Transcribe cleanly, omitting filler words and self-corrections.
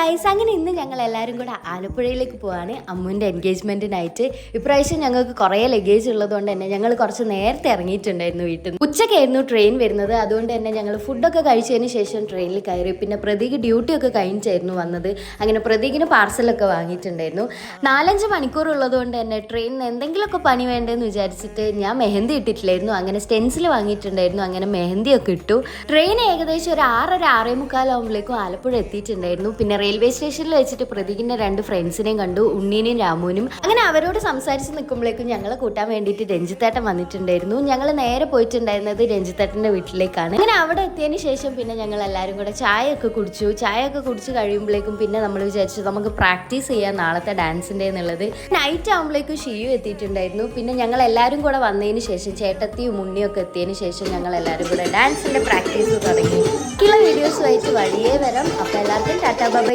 Guys, അങ്ങനെ ഇന്ന് ഞങ്ങൾ എല്ലാവരും കൂടെ ആലപ്പുഴയിലേക്ക് പോവാണ് അമ്മുവിൻ്റെ എൻഗേജ്മെൻറ്റിനായിട്ട്. ഇപ്രാവശ്യം ഞങ്ങൾക്ക് കുറേ ലഗേജ് ഉള്ളതുകൊണ്ട് തന്നെ ഞങ്ങൾ കുറച്ച് നേരത്തെ ഇറങ്ങിയിട്ടുണ്ടായിരുന്നു വീട്ടിൽ നിന്ന്. ഉച്ചയ്ക്കായിരുന്നു ട്രെയിൻ വരുന്നത്. അതുകൊണ്ട് തന്നെ ഞങ്ങൾ ഫുഡൊക്കെ കഴിച്ചതിന് ശേഷം ട്രെയിനിൽ കയറി. പിന്നെ പ്രതീക് ഡ്യൂട്ടിയൊക്കെ കഴിഞ്ഞിട്ടായിരുന്നു വന്നത്. അങ്ങനെ പ്രതീകിന് പാർസലൊക്കെ വാങ്ങിയിട്ടുണ്ടായിരുന്നു. 4-5 മണിക്കൂർ ഉള്ളതുകൊണ്ട് തന്നെ ട്രെയിനിന് എന്തെങ്കിലുമൊക്കെ പണി വേണ്ടതെന്ന് വിചാരിച്ചിട്ട് ഞാൻ മെഹന്തി ഇട്ടിട്ടില്ലായിരുന്നു. അങ്ങനെ സ്റ്റെൻസിൽ വാങ്ങിയിട്ടുണ്ടായിരുന്നു. അങ്ങനെ മെഹന്തിയൊക്കെ ഇട്ടു. ട്രെയിൻ ഏകദേശം ഒരു 6:30-6:45 ആകുമ്പോഴേക്കും ആലപ്പുഴ എത്തിയിട്ടുണ്ടായിരുന്നു. പിന്നെ റെയിൽവേ സ്റ്റേഷനിൽ വെച്ചിട്ട് പ്രതീകിൻ്റെ 2 ഫ്രണ്ട്സിനെയും കണ്ടു, ഉണ്ണീനെയും രാമുവിനും. അങ്ങനെ അവരോട് സംസാരിച്ച് നിൽക്കുമ്പോഴേക്കും ഞങ്ങളെ കൂട്ടാൻ വേണ്ടിയിട്ട് രഞ്ജിത്തേട്ടൻ വന്നിട്ടുണ്ടായിരുന്നു. ഞങ്ങൾ നേരെ പോയിട്ടുണ്ടായിരുന്നത് രഞ്ജിത്തേട്ടൻ്റെ വീട്ടിലേക്കാണ്. അങ്ങനെ അവിടെ എത്തിയതിന് ശേഷം പിന്നെ ഞങ്ങൾ എല്ലാവരും കൂടെ ചായയൊക്കെ കുടിച്ച് കഴിയുമ്പോഴേക്കും പിന്നെ നമ്മൾ വിചാരിച്ചു നമുക്ക് പ്രാക്ടീസ് ചെയ്യാം നാളത്തെ ഡാൻസിൻ്റെ എന്നുള്ളത്. നൈറ്റ് ആകുമ്പോഴേക്കും ഷിയു എത്തിയിട്ടുണ്ടായിരുന്നു. പിന്നെ ഞങ്ങൾ എല്ലാവരും കൂടെ വന്നതിന് ശേഷം ചേട്ടത്തിയും ഉണ്ണിയൊക്കെ എത്തിയതിന് ശേഷം ഞങ്ങൾ എല്ലാവരും കൂടെ ഡാൻസിൻ്റെ പ്രാക്ടീസ് തുടങ്ങി. വീഡിയോസുമായിട്ട് വഴിയേ വരാം. അപ്പോൾ എല്ലാവർക്കും ടാറ്റാ ബൈ.